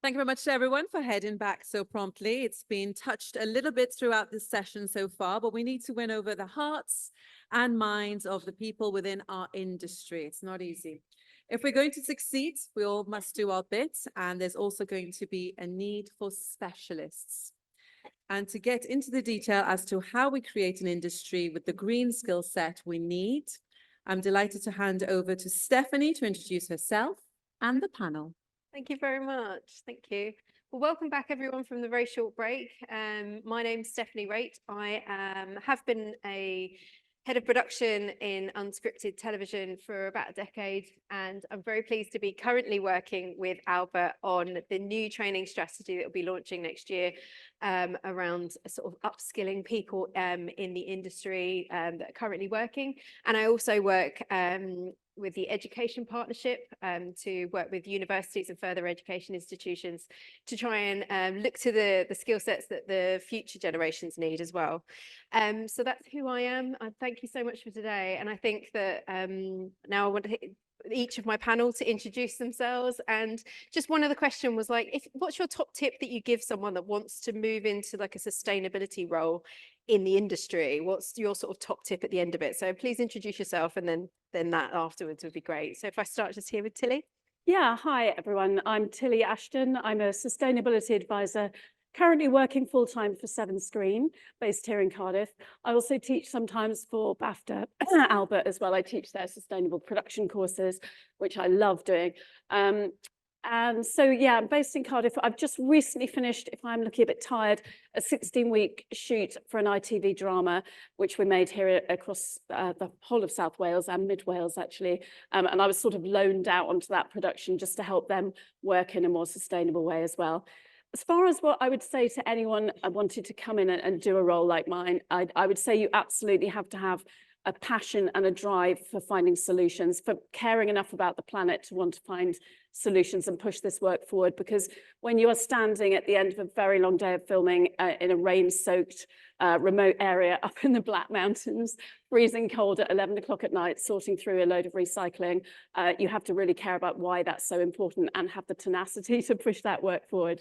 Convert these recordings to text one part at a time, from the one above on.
Thank you very much to everyone for heading back so promptly. It's been touched a little bit throughout this session so far, but we need to win over the hearts and minds of the people within our industry. It's not easy. If we're going to succeed, we all must do our bit, and there's also going to be a need for specialists. And to get into the detail as to how we create an industry with the green skill set we need, I'm delighted to hand over to Stephanie to introduce herself and the panel. Thank you very much. Thank you. Well, welcome back everyone from the very short break. My name's Stephanie Wrate. I have been a head of production in unscripted television for about a decade, and I'm very pleased to be currently working with Albert on the new training strategy that will be launching next year around sort of upskilling people in the industry that are currently working. And I also work with the Education Partnership to work with universities and further education institutions to try and look to the skill sets that the future generations need as well. So that's who I am. I thank you so much for today. And I think that now I want to each of my panel to introduce themselves. And just one other question was like, what's your top tip that you give someone that wants to move into like a sustainability role in the industry? What's your sort of top tip at the end of it? So please introduce yourself, and then that afterwards would be great. So if I start just here with Tilly. Yeah, hi everyone. I'm Tilly Ashton. I'm a sustainability advisor, currently working full-time for Severn Screen, based here in Cardiff. I also teach sometimes for BAFTA, Albert as well. I teach their sustainable production courses, which I love doing. And so, yeah, I'm based in Cardiff. I've just recently finished, if I'm looking a bit tired, a 16-week shoot for an ITV drama, which we made here across the whole of South Wales and Mid Wales, actually. And I was sort of loaned out onto that production just to help them work in a more sustainable way as well. As far as what I would say to anyone wanted to come in and do a role like mine, I would say you absolutely have to have a passion and a drive for finding solutions, for caring enough about the planet to want to find solutions and push this work forward. Because when you are standing at the end of a very long day of filming in a rain-soaked remote area up in the Black Mountains, freezing cold at 11 o'clock at night, sorting through a load of recycling, you have to really care about why that's so important and have the tenacity to push that work forward.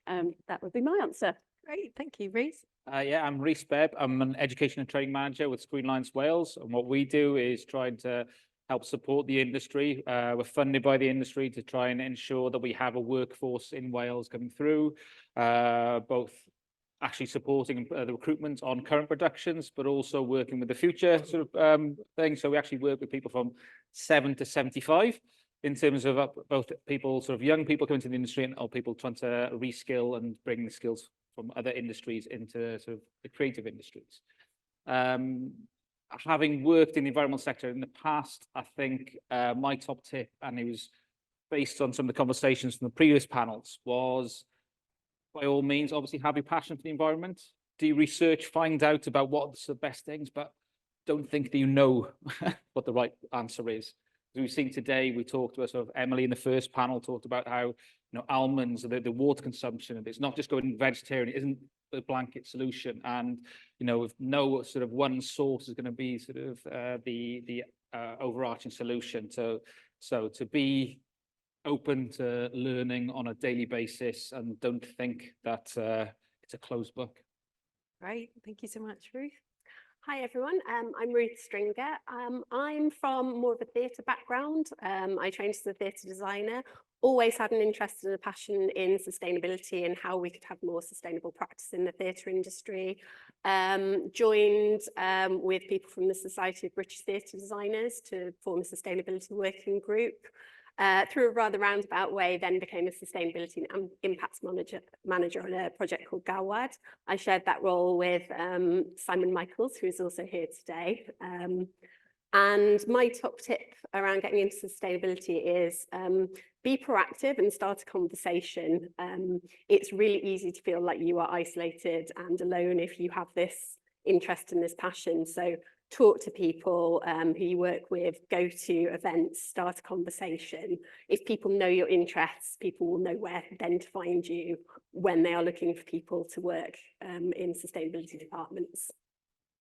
That would be my answer. Great, thank you, Rhys. Yeah, I'm Rhys Bebb. I'm an education and training manager with Screenlines Wales, and what we do is trying to help support the industry. We're funded by the industry to try and ensure that we have a workforce in Wales coming through, both actually supporting the recruitment on current productions, but also working with the future sort of thing. So we actually work with people from 7 to 75 in terms of both people, sort of young people coming to the industry and old people trying to reskill and bring the skills from other industries into sort of the creative industries. Having worked in the environmental sector in the past, I think my top tip, and it was based on some of the conversations from the previous panels, was by all means, obviously have your passion for the environment, do research, find out about what's the best things, but don't think that you know what the right answer is. As we've seen today, we talked about sort of Emily in the first panel talked about how almonds, the water consumption, it's not just going vegetarian, it isn't a blanket solution, and with no sort of one source is going to be sort of the overarching solution. So to be open to learning on a daily basis and don't think that it's a closed book. Great, thank you so much, Ruth. Hi everyone, I'm Ruth Stringer. I'm from more of a theatre background. I trained as a theatre designer, always had an interest and a passion in sustainability and how we could have more sustainable practice in the theatre industry. Joined with people from the Society of British Theatre Designers to form a sustainability working group. Through a rather roundabout way, then became a sustainability and impacts manager on a project called GALWAD. I shared that role with Simon Michaels, who is also here today. And my top tip around getting into sustainability is be proactive and start a conversation. It's really easy to feel like you are isolated and alone if you have this interest and this passion. So talk to people who you work with, go to events, start a conversation. If people know your interests, people will know where then to find you when they are looking for people to work in sustainability departments.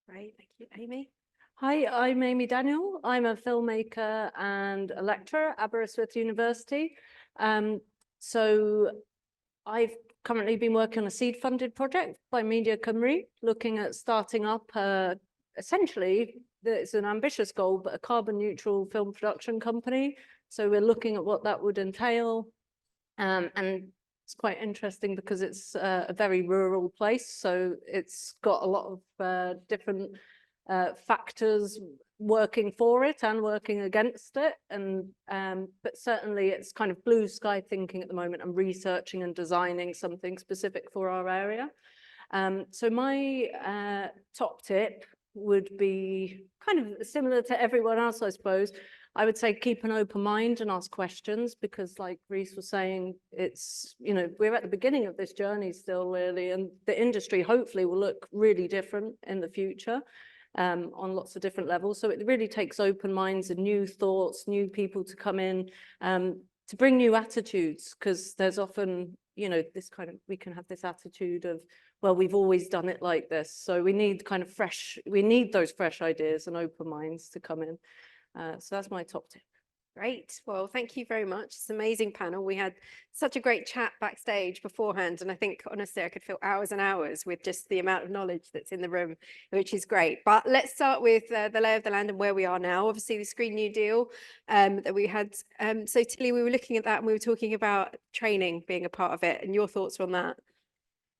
Great, thank you. Amy? Hi, I'm Amy Daniel. I'm a filmmaker and a lecturer at Aberystwyth University. So I've currently been working on a seed-funded project by Media Cymru, looking at starting up essentially, it's an ambitious goal, but a carbon neutral film production company. So we're looking at what that would entail. And it's quite interesting because it's a very rural place. So it's got a lot of different factors working for it and working against it. And but certainly it's kind of blue sky thinking at the moment. I'm researching and designing something specific for our area. So my top tip would be kind of similar to everyone else, I suppose. I would say keep an open mind and ask questions, because like Rhys was saying, it's, you know, we're at the beginning of this journey still really, and the industry hopefully will look really different in the future on lots of different levels. So it really takes open minds and new thoughts, new people to come in to bring new attitudes, because there's often, you know, this kind of, we can have this attitude of, well, we've always done it like this. So we need kind of fresh, we need those fresh ideas and open minds to come in. So that's my top tip. Great. Well, thank you very much. It's an amazing panel. We had such a great chat backstage beforehand, and I think honestly I could fill hours and hours with just the amount of knowledge that's in the room, which is great. But let's start with the lay of the land and where we are now. Obviously, the Green New Deal that we had. So Tilly, we were looking at that and we were talking about training being a part of it, and your thoughts on that.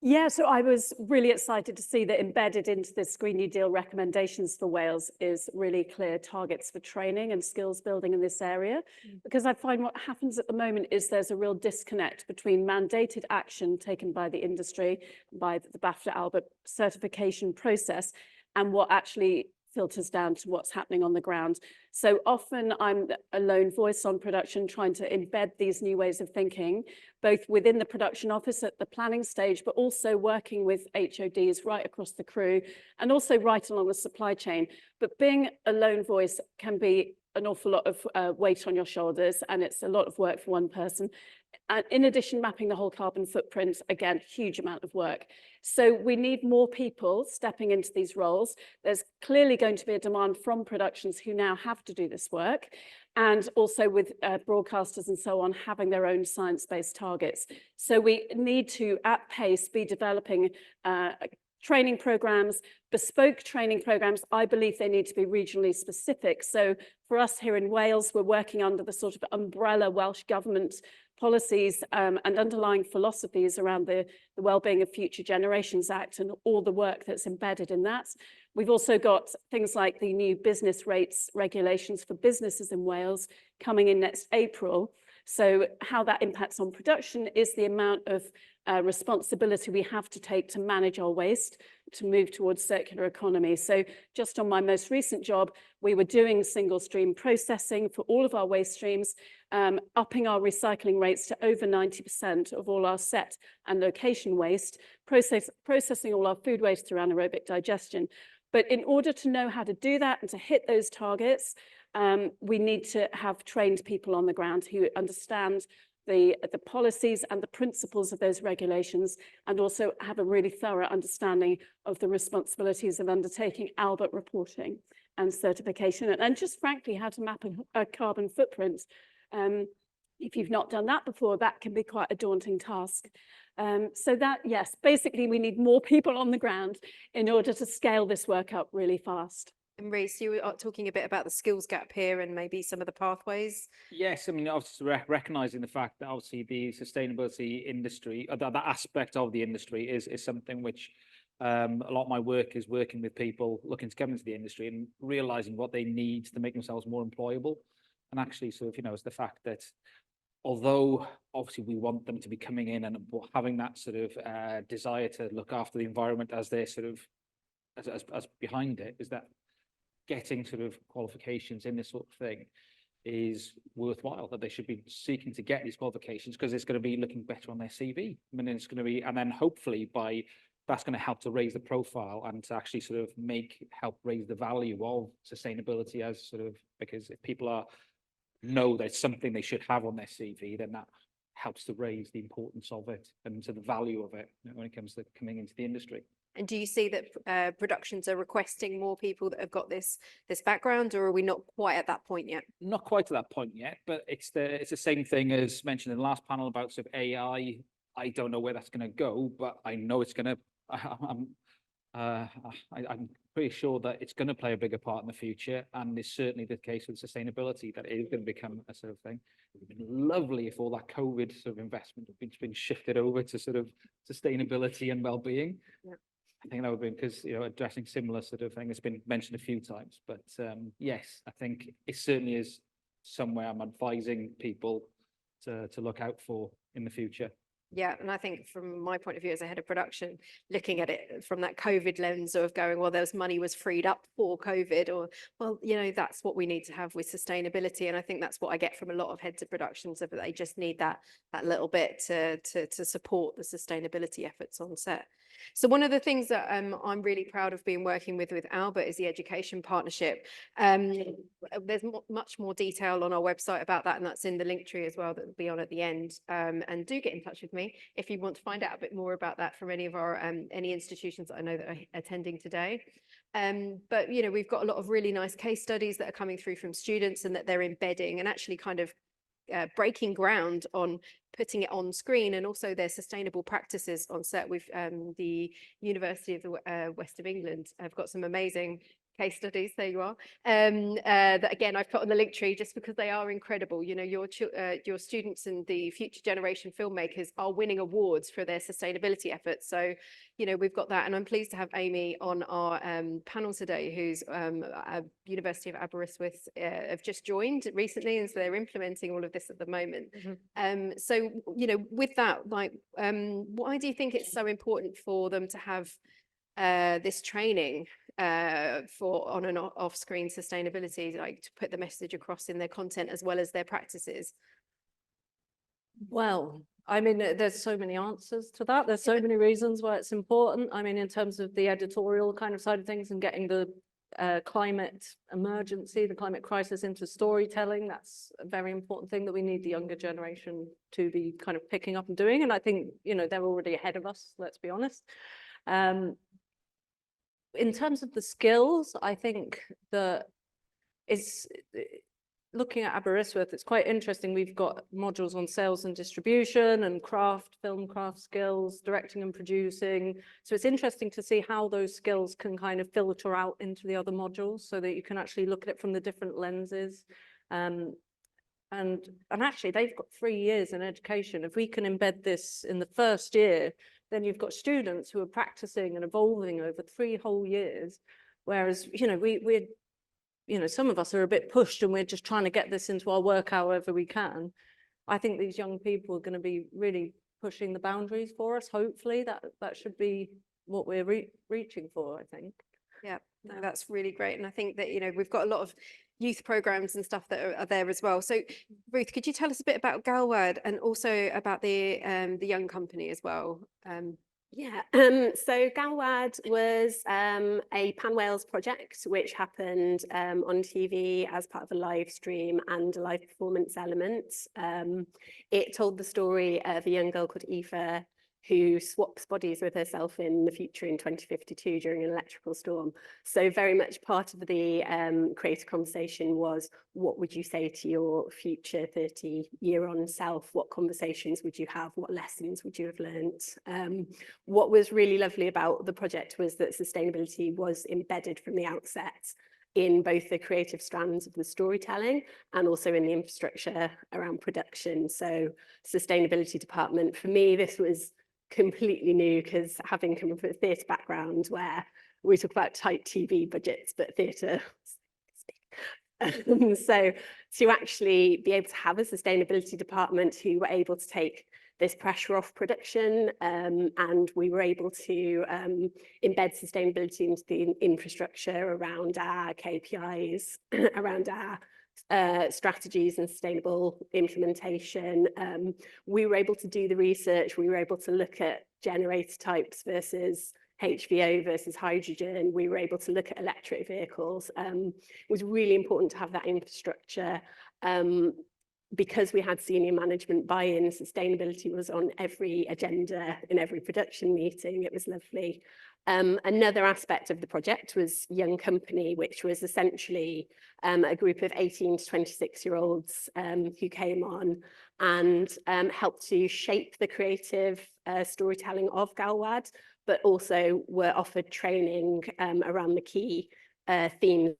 Yeah, so I was really excited to see that embedded into this Green New Deal recommendations for Wales is really clear targets for training and skills building in this area, because I find what happens at the moment is there's a real disconnect between mandated action taken by the industry, by the BAFTA Albert certification process, and what actually filters down to what's happening on the ground. So often I'm a lone voice on production trying to embed these new ways of thinking, both within the production office at the planning stage, but also working with HODs right across the crew and also right along the supply chain. But being a lone voice can be an awful lot of weight on your shoulders, and it's a lot of work for one person. And in addition, mapping the whole carbon footprint, again, huge amount of work. So we need more people stepping into these roles. There's clearly going to be a demand from productions who now have to do this work, and also with broadcasters and so on having their own science-based targets. So we need to, at pace, be developing training programs, bespoke training programs. I believe they need to be regionally specific. So for us here in Wales, we're working under the sort of umbrella Welsh Government policies and underlying philosophies around the Wellbeing of Future Generations Act and all the work that's embedded in that. We've also got things like the new business rates regulations for businesses in Wales coming in next April. So how that impacts on production is the amount of responsibility we have to take to manage our waste, to move towards circular economy. So just on my most recent job, we were doing single stream processing for all of our waste streams, upping our recycling rates to over 90% of all our set and location waste, processing all our food waste through anaerobic digestion. But in order to know how to do that and to hit those targets, we need to have trained people on the ground who understand the policies and the principles of those regulations, and also have a really thorough understanding of the responsibilities of undertaking Albert reporting and certification, and just frankly how to map a carbon footprint. If you've not done that before, that can be quite a daunting task. So that, yes, basically we need more people on the ground in order to scale this work up really fast. And Rhys, you were talking a bit about the skills gap here and maybe some of the pathways. Yes, I mean, obviously recognising the fact that obviously the sustainability industry, that aspect of the industry is something which a lot of my work is working with people looking to come into the industry and realising what they need to make themselves more employable. And actually sort of, you know, it's the fact that although obviously we want them to be coming in and having that sort of desire to look after the environment as they're sort of, as behind it, is that getting sort of qualifications in this sort of thing is worthwhile, that they should be seeking to get these qualifications because it's going to be looking better on their CV. I mean, it's going to be, and then hopefully that's going to help to raise the profile and to actually sort of help raise the value of sustainability as sort of, because if people know there's something they should have on their CV, then that helps to raise the importance of it and to the value of it, you know, when it comes to coming into the industry. And do you see that productions are requesting more people that have got this background, or are we not quite at that point yet? Not quite to that point yet, but it's the same thing as mentioned in the last panel about sort of AI I don't know where that's going to go, but I know it's going to, I'm pretty sure that it's going to play a bigger part in the future, and it's certainly the case with sustainability that it is going to become a sort of thing. It would have been lovely if all that COVID sort of investment had been shifted over to sort of sustainability and well-being. Yeah. I think that would be because, you know, addressing similar sort of thing has been mentioned a few times, but yes, I think it certainly is somewhere I'm advising people to look out for in the future. Yeah, and I think from my point of view as a head of production, looking at it from that COVID lens of going, well, there's money was freed up for COVID, or, well, you know, that's what we need to have with sustainability. And I think that's what I get from a lot of heads of productions, that they just need that little bit to support the sustainability efforts on set. So one of the things that I'm really proud of being working with Albert is the education partnership. There's much more detail on our website about that, and that's in the link tree as well, that will be on at the end. And do get in touch with me if you want to find out a bit more about that from any of our any institutions that I know that are attending today. But you know, we've got a lot of really nice case studies that are coming through from students, and that they're embedding and actually kind of breaking ground on putting it on screen, and also their sustainable practices on set. With the University of the West of England, I've got some amazing case studies. There you are. That again I've put on the link tree just because they are incredible. You know, your students and the future generation filmmakers are winning awards for their sustainability efforts. So, you know, we've got that, and I'm pleased to have Amy on our panel today, who's at University of Aberystwyth, have just joined recently, and so they're implementing all of this at the moment. So, you know, with that, like, why do you think it's so important for them to have this training for on and off screen sustainability, like to put the message across in their content as well as their practices? Well, I mean, there's so many answers to that. There's so many reasons why it's important. I mean, in terms of the editorial kind of side of things and getting the climate emergency, the climate crisis into storytelling, that's a very important thing that we need the younger generation to be kind of picking up and doing. And I think, you know, they're already ahead of us, let's be honest. In terms of the skills, I think that it's looking at Aberystwyth, it's quite interesting. We've got modules on sales and distribution and craft, film craft skills, directing and producing. So it's interesting to see how those skills can kind of filter out into the other modules, so that you can actually look at it from the different lenses. And actually, they've got 3 years in education. If we can embed this in the first year, then you've got students who are practicing and evolving over 3 whole years. Whereas, you know, we're, you know, some of us are a bit pushed and we're just trying to get this into our work however we can. I think these young people are going to be really pushing the boundaries for us. Hopefully that should be what we're reaching for, I think. Yeah, no, that's really great. And I think that, you know, we've got a lot of youth programs and stuff that are there as well. So Ruth, could you tell us a bit about GALWAD and also about the young company as well? Yeah, so GALWAD was a Pan Wales project which happened on TV as part of a live stream and a live performance element. It told the story of a young girl called Aoife who swaps bodies with herself in the future in 2052 during an electrical storm. So very much part of the creator conversation was, what would you say to your future 30-year-on self? What conversations would you have? What lessons would you have learnt? What was really lovely about the project was that sustainability was embedded from the outset in both the creative strands of the storytelling and also in the infrastructure around production. So sustainability department, for me, this was completely new, because having come from a theatre background where we talk about tight TV budgets, but theatre. So to actually be able to have a sustainability department who were able to take this pressure off production, and we were able to embed sustainability into the infrastructure around our KPIs, around our strategies and sustainable implementation. We were able to do the research. We were able to look at generator types versus HVO versus hydrogen. We were able to look at electric vehicles. It was really important to have that infrastructure. Because we had senior management buy-in, sustainability was on every agenda in every production meeting. It was lovely. Another aspect of the project was Young Company, which was essentially a group of 18 to 26-year-olds who came on and helped to shape the creative storytelling of GALWAD, but also were offered training around the key themes.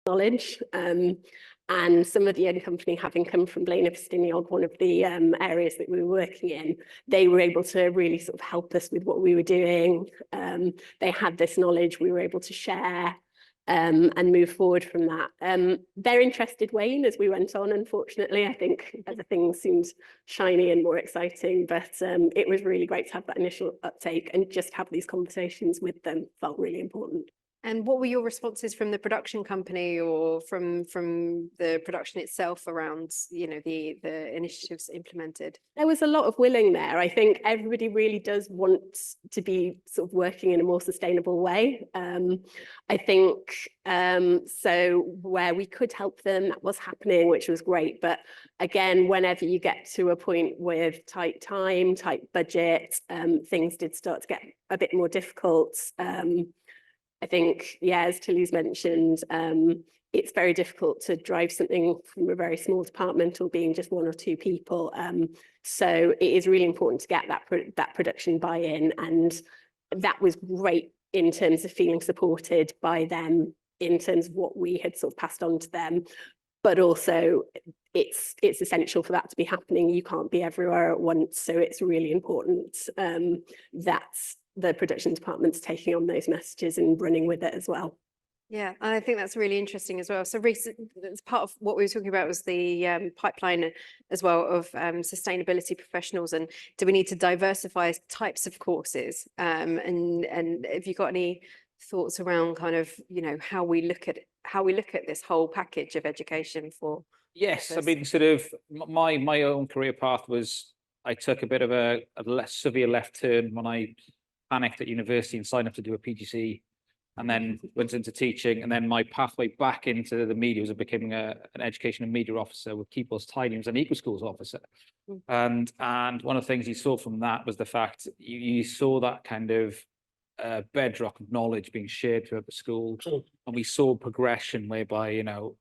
Knowledge and some of the young company, having come from Blaenau Festiniog, one of the areas that we were working in, they were able to really sort of help us with what we were doing. They had this knowledge we were able to share and move forward from that. Their interest did wane as we went on, unfortunately. I think other things seemed shiny and more exciting, but it was really great to have that initial uptake, and just have these conversations with them felt really important. And what were your responses from the production company or from the production itself around, you know, the initiatives implemented? There was a lot of willing there. I think everybody really does want to be sort of working in a more sustainable way. I think so where we could help them, that was happening, which was great. But again, whenever you get to a point with tight time, tight budget, things did start to get a bit more difficult. I think, yeah, as Tilly's mentioned, it's very difficult to drive something from a very small department or being just one or two people. So it is really important to get that production buy-in, and that was great in terms of feeling supported by them in terms of what we had sort of passed on to them. But also it's essential for that to be happening. You can't be everywhere at once. So it's really important that the production department's taking on those messages and running with it as well. Yeah, and I think that's really interesting as well. So Rhys, as part of what we were talking about was the pipeline as well of sustainability professionals, and do we need to diversify types of courses? And have you got any thoughts around kind of, you know, how we look at this whole package of education for? Yes, I mean, sort of my own career path was, I took a bit of a less severe left turn when I panicked at university and signed up to do a PGC, and then went into teaching. And then my pathway back into the media was becoming an education and media officer with Keepers Tidings and Equal Schools officer. And one of the things you saw from that was the fact you saw that kind of bedrock of knowledge being shared throughout the school. And we saw progression whereby, you know,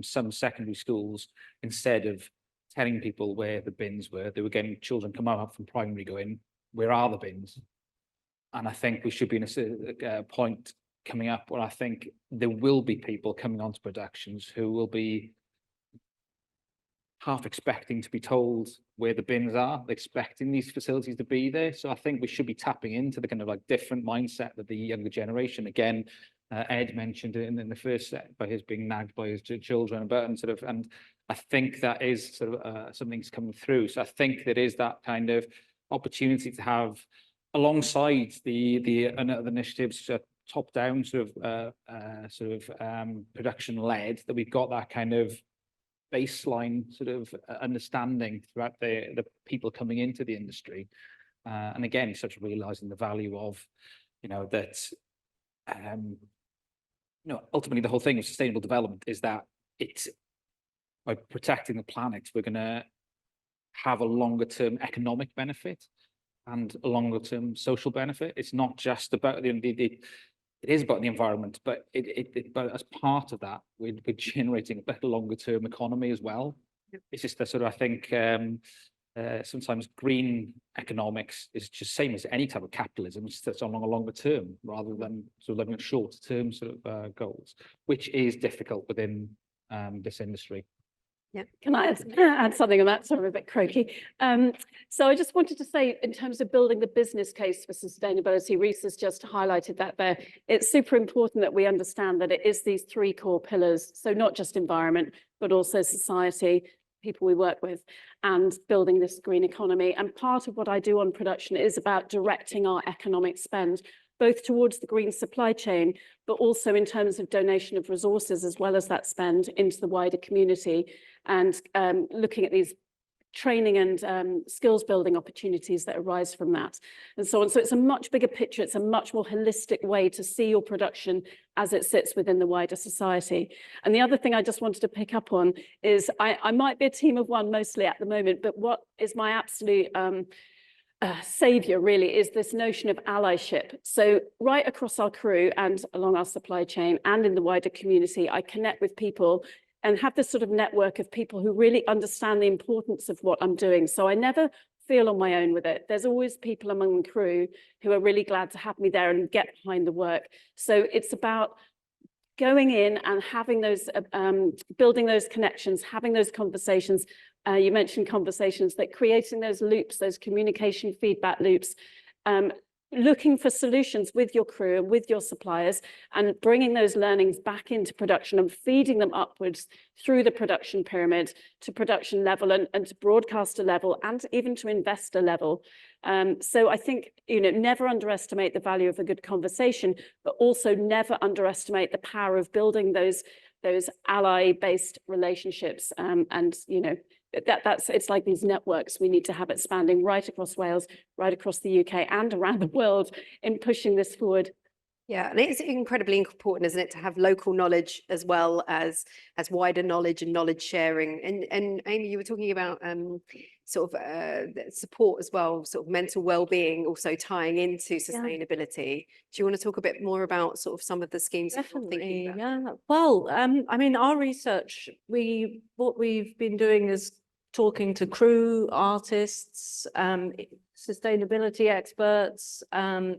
some secondary schools, instead of telling people where the bins were, they were getting children come up from primary going, where are the bins? And I think we should be in a point coming up where I think there will be people coming onto productions who will be half expecting to be told where the bins are, expecting these facilities to be there. So I think we should be tapping into the kind of like different mindset that the younger generation, again, Ed mentioned it in the first set by his being nagged by his children, and I think that is sort of something's coming through. So I think there is that kind of opportunity to have, alongside the other initiatives, top-down sort of production led, that we've got that kind of baseline sort of understanding throughout the people coming into the industry, and again, such realizing the value of, you know, that you know, ultimately the whole thing of sustainable development is that it's by protecting the planet, we're going to have a longer term economic benefit and a longer term social benefit. It's not just about it is about the environment, but but as part of that, we're generating a better longer term economy as well. It's just that sort of, I think sometimes green economics is just same as any type of capitalism. It's just on a longer term rather than sort of looking at shorter term sort of goals, which is difficult within this industry. Can I add something on that? Sorry, I'm a bit croaky. So I just wanted to say, in terms of building the business case for sustainability, Rhys has just highlighted that there. It's super important that we understand that it is these three core pillars. So not just environment, but also society, people we work with, and building this green economy. And part of what I do on production is about directing our economic spend, both towards the green supply chain, but also in terms of donation of resources, as well as that spend into the wider community, and looking at these training and skills building opportunities that arise from that, and so on. So it's a much bigger picture. It's a much more holistic way to see your production as it sits within the wider society. And the other thing I just wanted to pick up on is I might be a team of one mostly at the moment, but what is my absolute savior really is this notion of allyship. So right across our crew and along our supply chain and in the wider community, I connect with people and have this sort of network of people who really understand the importance of what I'm doing. So I never feel on my own with it. There's always people among the crew who are really glad to have me there and get behind the work. So it's about going in and having those, building those connections, having those conversations. You mentioned conversations, that creating those loops, those communication feedback loops, looking for solutions with your crew and with your suppliers, and bringing those learnings back into production and feeding them upwards through the production pyramid to production level and to broadcaster level and even to investor level. So I think, never underestimate the value of a good conversation, but also never underestimate the power of building those ally-based relationships. It's like these networks we need to have expanding right across Wales, right across the UK and around the world in pushing this forward. Yeah, and it's incredibly important, isn't it, to have local knowledge as well as wider knowledge and knowledge sharing. And Amy, you were talking about support as well, sort of mental well-being also tying into sustainability. Do you want to talk a bit more about sort of some of the schemes that you're thinking about? Yeah. Well, I mean, our research, what we've been doing is talking to crew, artists, sustainability experts,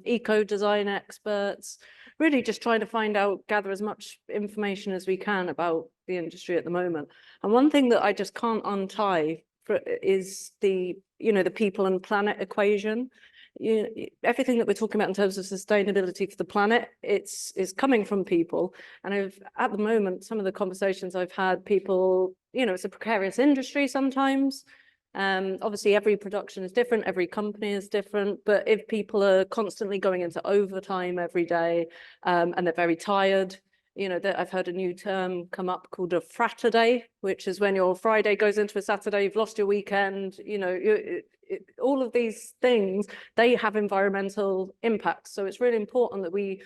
eco-design experts, really just trying to gather as much information as we can about the industry at the moment. And one thing that I just can't untie is the people and planet equation. Everything that we're talking about in terms of sustainability for the planet, it's coming from people. And at the moment, some of the conversations I've had, people, it's a precarious industry sometimes. Obviously, every production is different, every company is different, but if people are constantly going into overtime every day, and they're very tired, I've heard a new term come up called a Fraturday, which is when your Friday goes into a Saturday, you've lost your weekend, all of these things, they have environmental impacts. So it's really important that we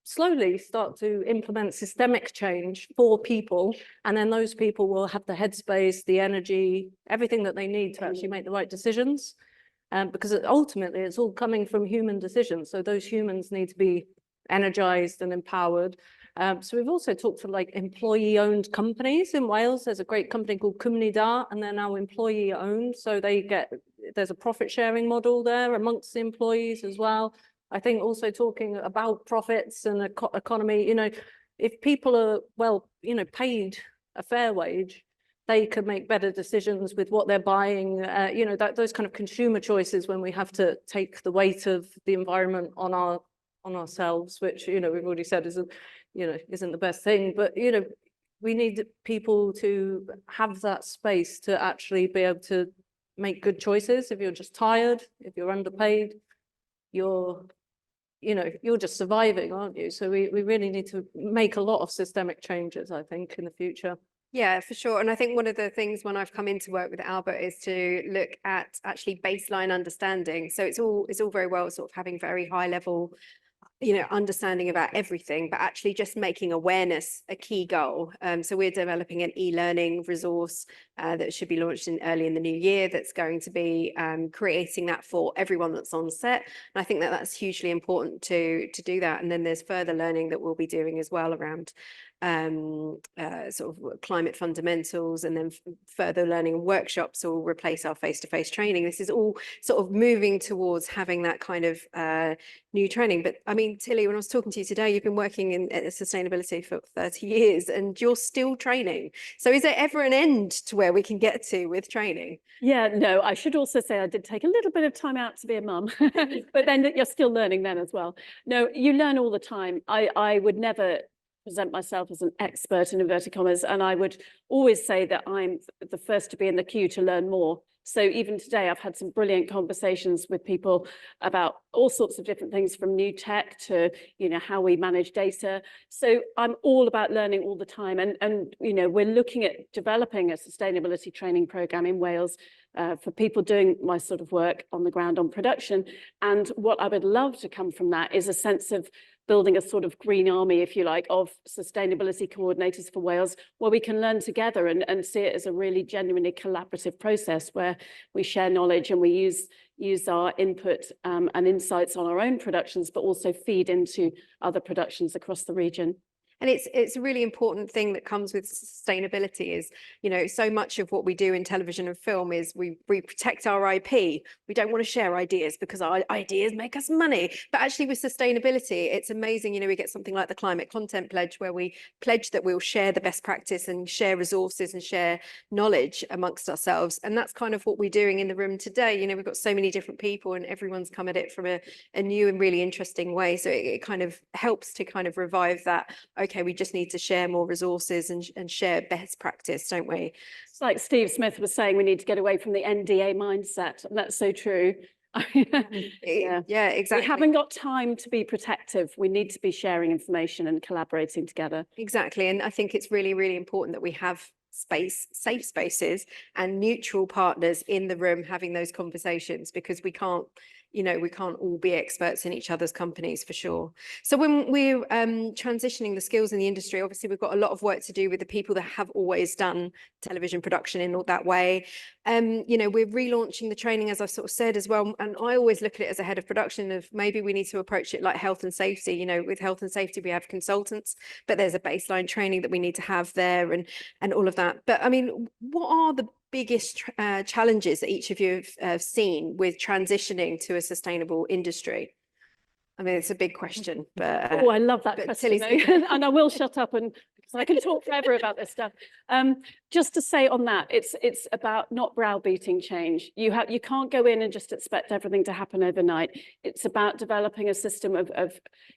slowly start to implement systemic change for people, and then those people will have the headspace, the energy, everything that they need to actually make the right decisions. Because ultimately it's all coming from human decisions. So those humans need to be energized and empowered. So we've also talked to employee-owned companies in Wales. There's a great company called Cwmni Da, and they're now employee-owned. So there's a profit-sharing model there amongst the employees as well. I think also talking about profits and economy, if people are paid a fair wage, they can make better decisions with what they're buying. Those kind of consumer choices when we have to take the weight of the environment on ourselves, which we've already said isn't the best thing. But we need people to have that space to actually be able to make good choices. If you're just tired, if you're underpaid, you're just surviving, aren't you? So we really need to make a lot of systemic changes, I think, in the future. Yeah, for sure. And I think one of the things when I've come into work with Albert is to look at actually baseline understanding. So it's all very well sort of having very high level understanding about everything, but actually just making awareness a key goal. So we're developing an e-learning resource that should be launched early in the new year, that's going to be creating that for everyone that's on set. And I think that's hugely important to do that. And then there's further learning that we'll be doing as well around sort of climate fundamentals, and then further learning and workshops will replace our face-to-face training. This is all sort of moving towards having that kind of new training. But I mean, Tilly, when I was talking to you today, you've been working in sustainability for 30 years and you're still training. So is there ever an end to where we can get to with training? Yeah, no, I should also say I did take a little bit of time out to be a mum, but then you're still learning then as well. No, you learn all the time. I would never present myself as an expert in inverted commas, and I would always say that I'm the first to be in the queue to learn more. So even today, I've had some brilliant conversations with people about all sorts of different things, from new tech to, you know, how we manage data. So I'm all about learning all the time. And you know, we're looking at developing a sustainability training program in Wales for people doing my sort of work on the ground on production. And what I would love to come from that is a sense of building a sort of green army, if you like, of sustainability coordinators for Wales, where we can learn together and see it as a really genuinely collaborative process where we share knowledge and we use our input and insights on our own productions, but also feed into other productions across the region. And it's a really important thing that comes with sustainability is, you know, so much of what we do in television and film is we protect our IP. We don't want to share ideas because our ideas make us money. But actually with sustainability, it's amazing. You know, we get something like the Climate Content Pledge, where we pledge that we'll share the best practice and share resources and share knowledge amongst ourselves. And that's kind of what we're doing in the room today. You know, we've got so many different people and everyone's come at it from a new and really interesting way. So it kind of helps to kind of revive that. Okay, we just need to share more resources and share best practice, don't we? It's like Steve Smith was saying, we need to get away from the NDA mindset. And that's so true. Yeah, exactly. We haven't got time to be protective. We need to be sharing information and collaborating together. Exactly. And I think it's really, really important that we have safe spaces and neutral partners in the room having those conversations, because we can't, you know, we can't all be experts in each other's companies for sure. So when we're transitioning the skills in the industry, obviously we've got a lot of work to do with the people that have always done television production in that way. You know, we're relaunching the training, as I sort of said as well. And I always look at it as a head of production of maybe we need to approach it like health and safety. You know, with health and safety, we have consultants, but there's a baseline training that we need to have there and all of that. But I mean, what are the biggest challenges that each of you have seen with transitioning to a sustainable industry? I mean, it's a big question, but oh, I love that question, and I will shut up and because I can talk forever about this stuff. Just to say on that, it's about not browbeating change. You can't go in and just expect everything to happen overnight. It's about developing a system of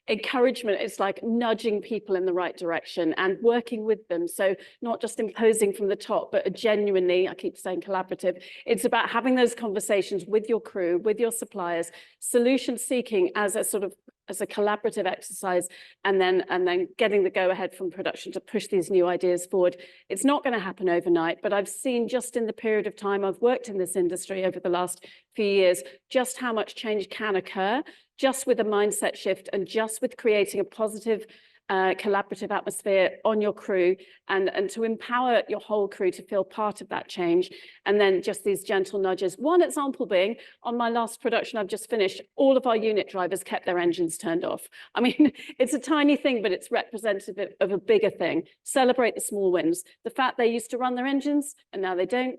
encouragement. It's like nudging people in the right direction and working with them. So not just imposing from the top, but a genuinely, I keep saying collaborative. It's about having those conversations with your crew, with your suppliers, solution seeking as a sort of as a collaborative exercise, and then getting the go ahead from production to push these new ideas forward. It's not going to happen overnight, but I've seen just in the period of time I've worked in this industry over the last few years, just how much change can occur just with a mindset shift and just with creating a positive collaborative atmosphere on your crew and to empower your whole crew to feel part of that change. And then just these gentle nudges. One example being, on my last production I've just finished, all of our unit drivers kept their engines turned off. I mean, it's a tiny thing, but it's representative of a bigger thing. Celebrate the small wins. The fact they used to run their engines and now they don't,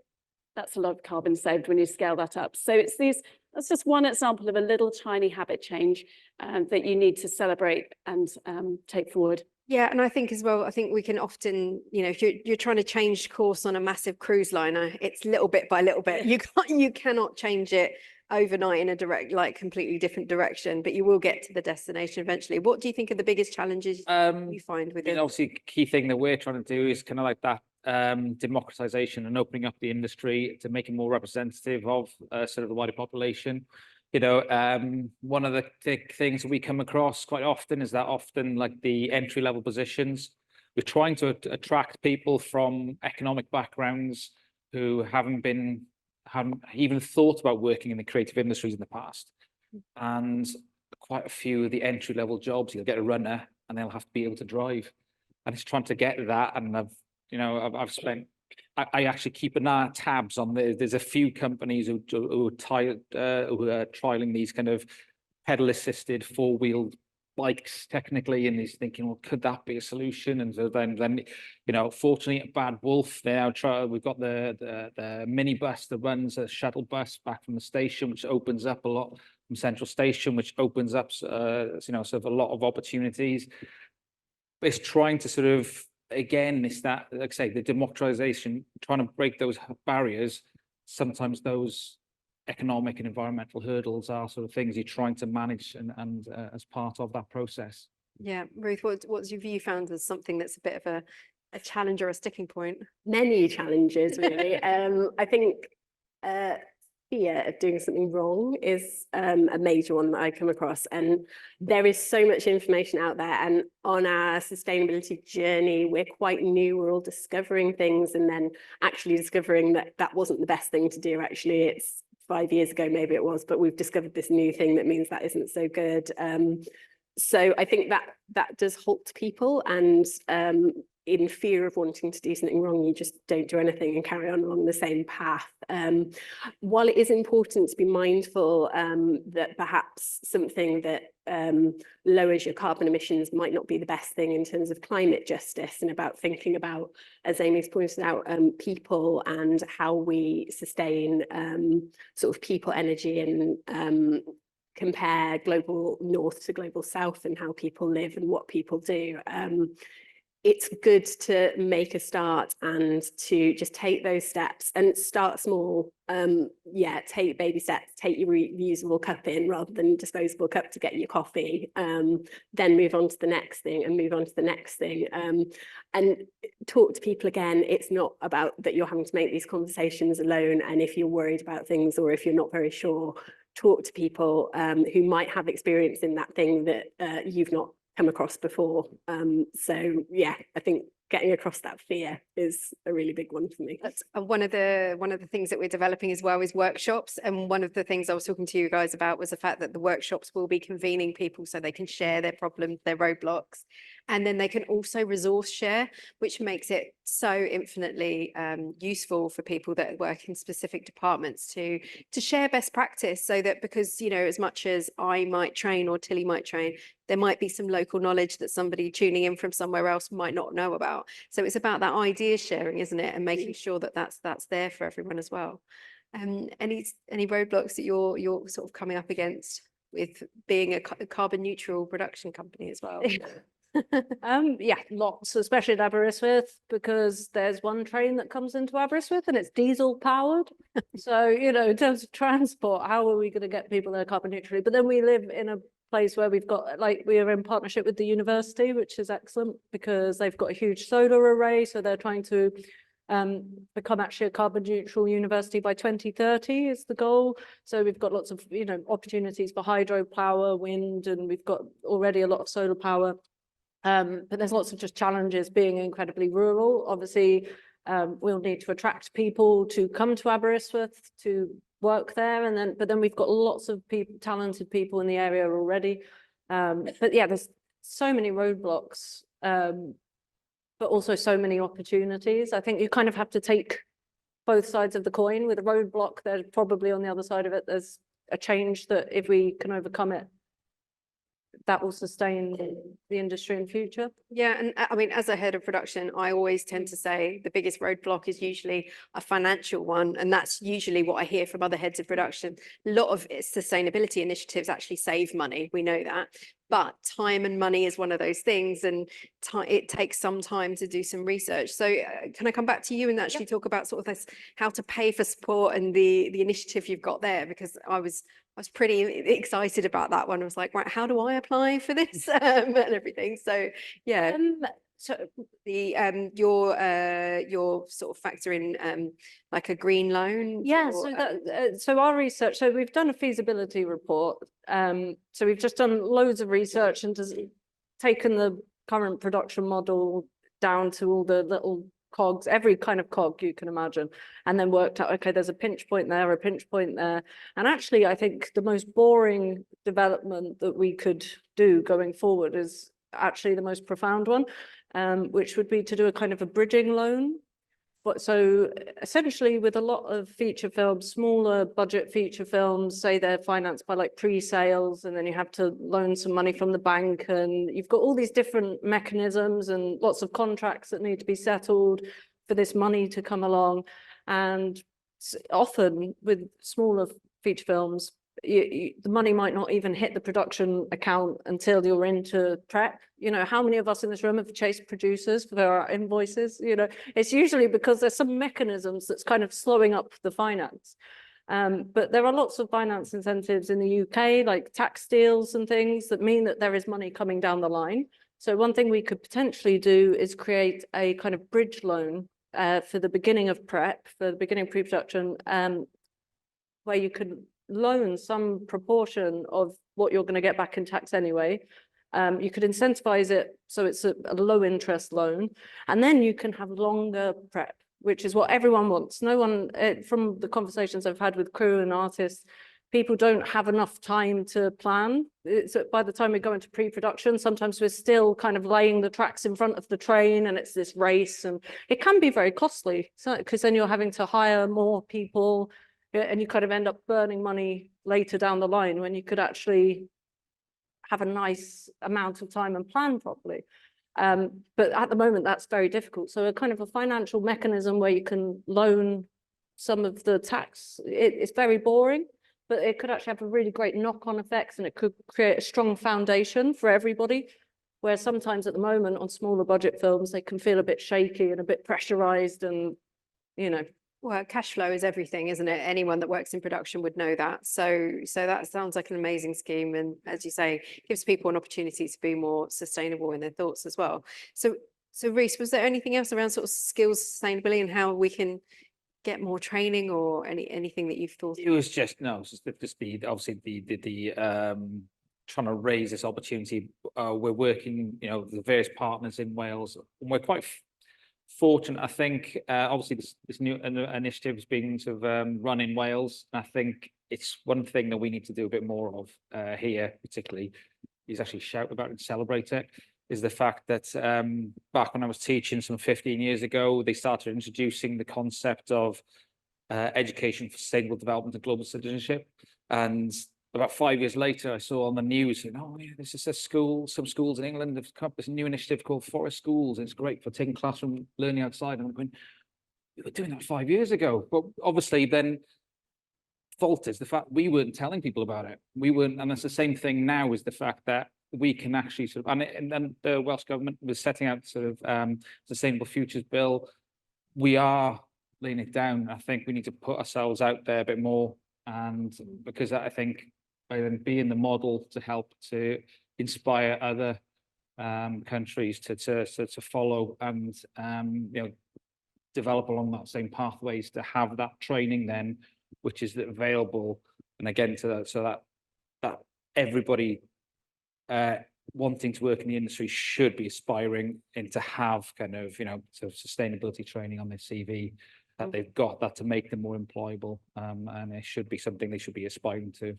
that's a lot of carbon saved when you scale that up. So it's these, that's just one example of a little tiny habit change that you need to celebrate and take forward. Yeah, and I think as well, I think we can often, you know, if you're trying to change course on a massive cruise liner, it's little bit by little bit. You cannot change it overnight in a direct, like completely different direction, but you will get to the destination eventually. What do you think are the biggest challenges you find with it? Obviously, key thing that we're trying to do is kind of like that democratization and opening up the industry to make it more representative of sort of the wider population. You know, one of the things that we come across quite often is that often like the entry level positions, we're trying to attract people from economic backgrounds who haven't even thought about working in the creative industries in the past. And quite a few of the entry level jobs, you'll get a runner and they'll have to be able to drive. And it's trying to get that. And I've spent, I actually keep an eye tabs on there's a few companies who are trialing these kind of pedal assisted 4-wheel bikes technically, and he's thinking, well, could that be a solution? And so then you know, fortunately at Bad Wolf, we've got the minibus that runs a shuttle bus back from the station, which opens up a lot from Central Station, which opens up you know, sort of a lot of opportunities. But it's trying to sort of, again, it's that, like I say, the democratization, trying to break those barriers. Sometimes those economic and environmental hurdles are sort of things you're trying to manage and as part of that process. Yeah, Ruth, what's your view found as something that's a bit of a challenge or a sticking point? Many challenges, really. I think fear of doing something wrong is a major one that I come across, and there is so much information out there, and on our sustainability journey we're quite new, we're all discovering things and then actually discovering that that wasn't the best thing to do. Actually, it's 5 years ago maybe it was, but we've discovered this new thing that means that isn't so good. So I think that does halt people, and in fear of wanting to do something wrong, you just don't do anything and carry on along the same path. While it is important to be mindful that perhaps something that lowers your carbon emissions might not be the best thing in terms of climate justice, and about thinking about, as Amy's pointed out, people and how we sustain sort of people, energy, and compare global north to global south and how people live and what people do. It's good to make a start and to just take those steps and start small. Yeah, take baby steps, take your reusable cup in rather than disposable cup to get your coffee, then move on to the next thing and move on to the next thing, and talk to people. Again, it's not about that you're having to make these conversations alone, and if you're worried about things or if you're not very sure, talk to people who might have experience in that thing that you've not come across before. So yeah, I think getting across that fear is a really big one for me. That's one of the things that we're developing as well is workshops. And one of the things I was talking to you guys about was the fact that the workshops will be convening people so they can share their problems, their roadblocks, and then they can also resource share, which makes it so infinitely useful for people that work in specific departments to share best practice, so that, because, you know, as much as I might train or Tilly might train, there might be some local knowledge that somebody tuning in from somewhere else might not know about. So it's about that idea sharing, isn't it? And making sure that that's there for everyone as well. Any roadblocks that you're sort of coming up against with being a carbon neutral production company as well? Yeah, lots, especially at Aberystwyth, because there's one train that comes into Aberystwyth and it's diesel powered. So, you know, in terms of transport, how are we going to get people there carbon neutrally? But then we live in a place where we've got, like, we are in partnership with the university, which is excellent because they've got a huge solar array. So they're trying to become actually a carbon neutral university by 2030 is the goal. So we've got lots of, you know, opportunities for hydropower, wind, and we've got already a lot of solar power. But there's lots of just challenges being incredibly rural. Obviously, we'll need to attract people to come to Aberystwyth to work there, and then we've got lots of people, talented people in the area already. But yeah, there's so many roadblocks, but also so many opportunities. I think you kind of have to take both sides of the coin. With a roadblock, there's probably on the other side of it, there's a change that if we can overcome it, that will sustain the industry in future. Yeah, and I mean, as a head of production, I always tend to say the biggest roadblock is usually a financial one, and that's usually what I hear from other heads of production. A lot of sustainability initiatives actually save money, we know that, but time and money is one of those things, and it takes some time to do some research. So can I come back to you and actually talk about sort of this, how to pay for support and the initiative you've got there? Because I was pretty excited about that one. I was like, right, how do I apply for this and everything? So yeah. So The your sort of factor in like a green loan. yeah, or, so that so our research, so we've done a feasibility report. So we've just done loads of research and just taken the current production model down to all the little cogs, every kind of cog you can imagine, and then worked out, okay, there's a pinch point there, a pinch point there. And actually, I think the most boring development that we could do going forward is actually the most profound one, which would be to do a kind of a bridging loan So essentially with a lot of feature films, smaller budget feature films, say they're financed by like pre-sales, and then you have to loan some money from the bank, and you've got all these different mechanisms and lots of contracts that need to be settled for this money to come along. And often with smaller feature films, the money might not even hit the production account until you're into prep. You know, how many of us in this room have chased producers for our invoices? You know, it's usually because there's some mechanisms that's kind of slowing up the finance. But there are lots of finance incentives in the UK, like tax deals and things that mean that there is money coming down the line. So one thing we could potentially do is create a kind of bridge loan for the beginning of prep, for the beginning of pre-production, where you could loan some proportion of what you're going to get back in tax anyway. You could incentivize it so it's a low interest loan, and then you can have longer prep, which is what everyone wants. No one, from the conversations I've had with crew and artists, people don't have enough time to plan. By the time we go into pre-production, sometimes we're still kind of laying the tracks in front of the train, and it's this race, and it can be very costly. So, because then you're having to hire more people, and you kind of end up burning money later down the line when you could actually have a nice amount of time and plan properly. But at the moment, that's very difficult. So a kind of a financial mechanism where you can loan some of the tax, it's very boring, but it could actually have a really great knock-on effects, and it could create a strong foundation for everybody, where sometimes at the moment on smaller budget films, they can feel a bit shaky and a bit pressurized, and, you know. Well, cash flow is everything, isn't it? Anyone that works in production would know that. So that sounds like an amazing scheme. And as you say, gives people an opportunity to be more sustainable in their thoughts as well. So Rhys, was there anything else around sort of skills sustainability and how we can get more training, or anything that you've thought? It was just, no, it's just the obviously the trying to raise this opportunity. We're working, you know, the various partners in Wales, and we're quite fortunate. I think obviously this new initiative is being sort of run in Wales. I think it's one thing that we need to do a bit more of here, particularly, is actually shout about and celebrate it. Is the fact that back when I was teaching some 15 years ago, they started introducing the concept of education for sustainable development and global citizenship. And about 5 years later, I saw on the news, saying, oh yeah, this is a school, some schools in England have come up with a new initiative called Forest Schools, and it's great for taking classroom learning outside. And I'm going, we were doing that 5 years ago. But obviously then fault is the fact we weren't telling people about it. We weren't, and it's the same thing now, is the fact that we can actually sort of, and then the Welsh government was setting out sort of sustainable futures bill. We are laying it down. I think we need to put ourselves out there a bit more, and because I think by then being the model to help to inspire other countries to follow and you know, develop along that same pathways, to have that training then, which is available, and again to that, so that everybody wanting to work in the industry should be aspiring and to have kind of, you know, sort of sustainability training on their CV, that they've got that to make them more employable, and it should be something they should be aspiring to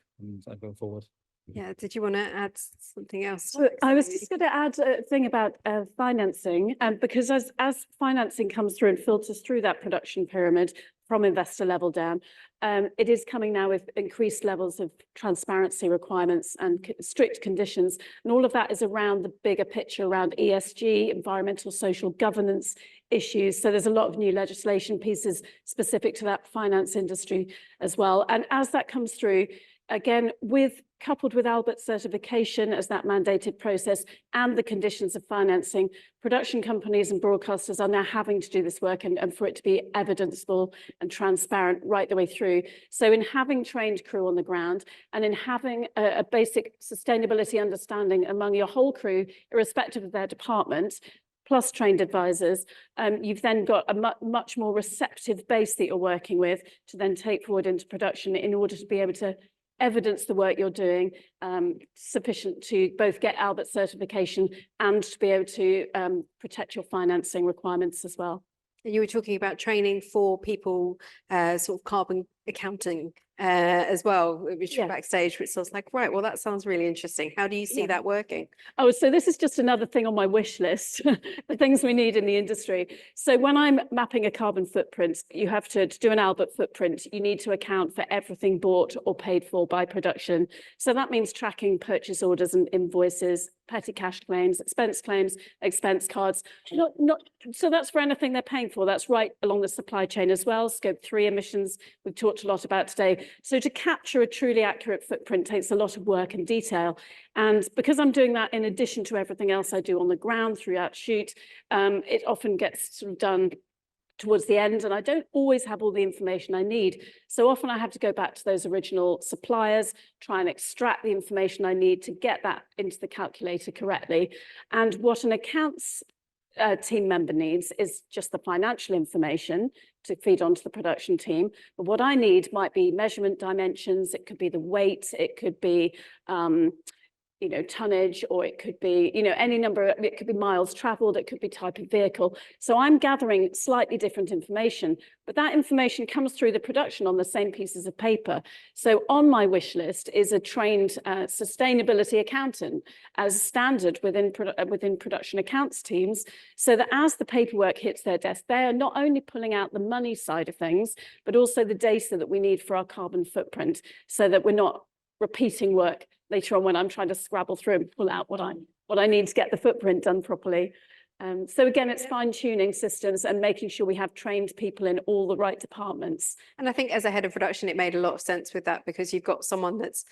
going forward. Yeah, did you want to add something else? So I was just going to add a thing about financing, because as financing comes through and filters through that production pyramid from investor level down, it is coming now with increased levels of transparency requirements and strict conditions. And all of that is around the bigger picture around ESG, environmental, social governance issues. So there's a lot of new legislation pieces specific to that finance industry as well. And as that comes through, again, coupled with Albert certification as that mandated process and the conditions of financing, production companies and broadcasters are now having to do this work, and for it to be evidenceable and transparent right the way through. So in having trained crew on the ground, and in having a basic sustainability understanding among your whole crew, irrespective of their department, plus trained advisors, you've then got a much more receptive base that you're working with to then take forward into production in order to be able to evidence the work you're doing, sufficient to both get Albert certification and to be able to protect your financing requirements as well. You were talking about training for people, sort of carbon accounting as well, which Yeah. backstage, which I was like, right, well, that sounds really interesting. How do you see Yeah. that working? Oh, so this is just another thing on my wish list, the things we need in the industry. So when I'm mapping a carbon footprint, you have to do an Albert footprint. You need to account for everything bought or paid for by production. So that means tracking purchase orders and invoices, petty cash claims, expense cards. So that's for anything they're paying for. That's right along the supply chain as well. Scope 3 emissions, we've talked a lot about today. So to capture a truly accurate footprint takes a lot of work and detail. And because I'm doing that in addition to everything else I do on the ground throughout shoot, it often gets sort of done towards the end, and I don't always have all the information I need. So often I have to go back to those original suppliers, try and extract the information I need to get that into the calculator correctly. And what an accounts team member needs is just the financial information to feed onto the production team. But what I need might be measurement dimensions, it could be the weight, it could be tonnage, or it could be, any number, it could be miles traveled, it could be type of vehicle. So I'm gathering slightly different information, but that information comes through the production on the same pieces of paper. So on my wish list is a trained sustainability accountant as standard within production accounts teams, so that as the paperwork hits their desk, they are not only pulling out the money side of things, but also the data that we need for our carbon footprint, so that we're not repeating work later on when I'm trying to scrabble through and pull out what I need to get the footprint done properly. So again, it's fine-tuning systems and making sure we have trained people in all the right departments. And I think as a head of production, it made a lot of sense with that, because you've got someone that's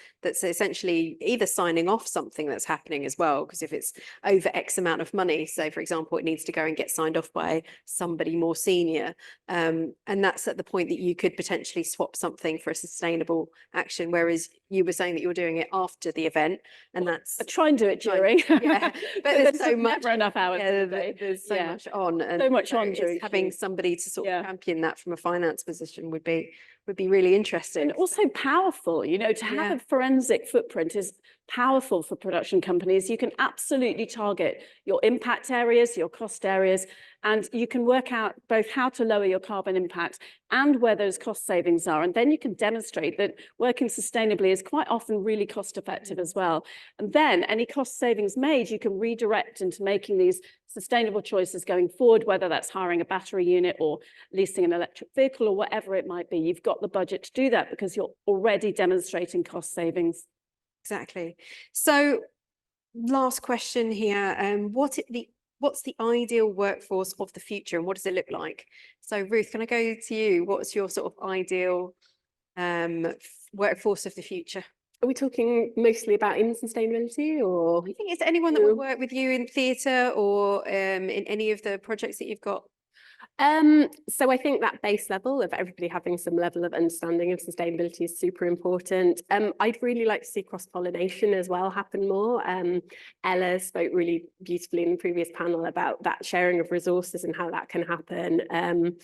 essentially either signing off something that's happening as well, because if it's over X amount of money, so for example, it needs to go and get signed off by somebody more senior. And that's at the point that you could potentially swap something for a sustainable action, whereas you were saying that you were doing it after the event, and that's... I try and do it during. Yeah, but there's so much... Never enough hours. There's so much on, and so much on it's during having shoot. somebody to sort of champion that from a finance position would be really interesting. And also powerful, to have a forensic footprint is powerful for production companies. You can absolutely target your impact areas, your cost areas, and you can work out both how to lower your carbon impact and where those cost savings are. And then you can demonstrate that working sustainably is quite often really cost effective as well. And then any cost savings made, you can redirect into making these sustainable choices going forward, whether that's hiring a battery unit or leasing an electric vehicle or whatever it might be. You've got the budget to do that because you're already demonstrating cost savings. Exactly. So last question here, what's the ideal workforce of the future, and what does it look like? So Ruth, can I go to you? What's your sort of ideal workforce of the future? Are we talking mostly about in sustainability, or? I think it's anyone that would work with you in theatre or in any of the projects that you've got. So I think that base level of everybody having some level of understanding of sustainability is super important. I'd really like to see cross-pollination as well happen more. Ella spoke really beautifully in the previous panel about that sharing of resources and how that can happen.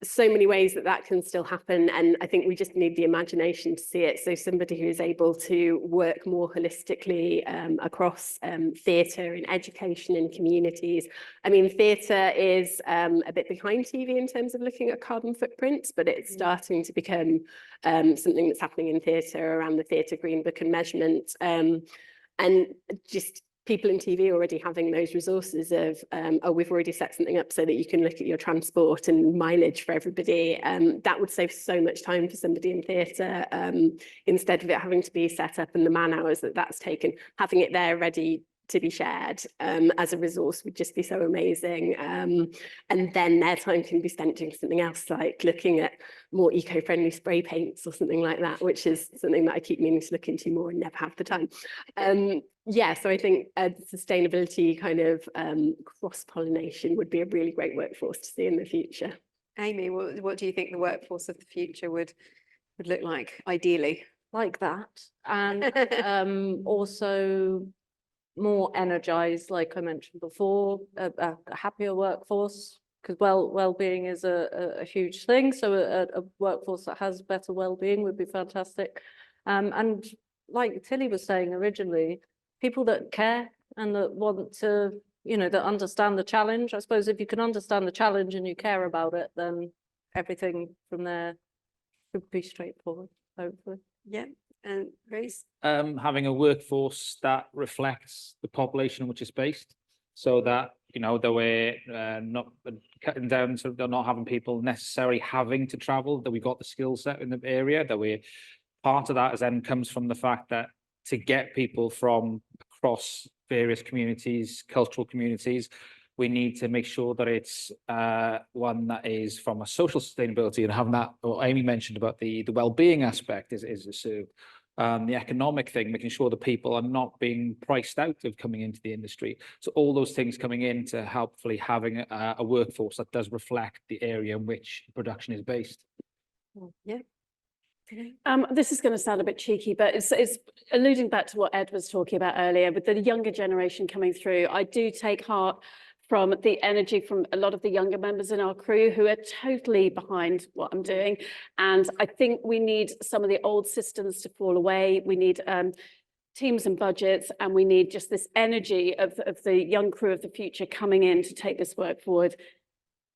So many ways that can still happen, and I think we just need the imagination to see it. So somebody who is able to work more holistically across theatre and education and communities. I mean, theatre is a bit behind TV in terms of looking at carbon footprints, but it's starting to become something that's happening in theatre around the Theatre Green Book and measurement, and just people in TV already having those resources of, oh, we've already set something up so that you can look at your transport and mileage for everybody. That would save so much time for somebody in theatre, instead of it having to be set up and the man hours that's taken, having it there ready to be shared as a resource would just be so amazing. And then their time can be spent doing something else, like looking at more eco-friendly spray paints or something like that, which is something that I keep meaning to look into more and never have the time. Yeah, so I think sustainability kind of cross-pollination would be a really great workforce to see in the future. Amy, what do you think the workforce of the future would look like ideally? Like that, and also more energized, like I mentioned before, a happier workforce, because well-being is a huge thing. So a workforce that has better well-being would be fantastic. And like Tilly was saying originally, people that care and that want to, that understand the challenge. I suppose if you can understand the challenge and you care about it, then everything from there should be straightforward. hopefully. Yeah, and Rhys? Having a workforce that reflects the population on which it's based, so that, you know, that we're not cutting down, so they're not having people necessarily having to travel, that we've got the skill set in the area, that we're part of that is then comes from the fact that to get people from across various communities, cultural communities, we need to make sure that it's one that is from a social sustainability, and having that, or Amy mentioned about the well-being aspect is served. The economic thing, making sure that people are not being priced out of coming into the industry. So all those things coming in to hopefully having a workforce that does reflect the area in which production is based. Yeah. This is going to sound a bit cheeky, but it's alluding back to what Ed was talking about earlier with the younger generation coming through. I do take heart from the energy from a lot of the younger members in our crew who are totally behind what I'm doing. And I think we need some of the old systems to fall away. We need teams and budgets, and we need just this energy of the young crew of the future coming in to take this work forward.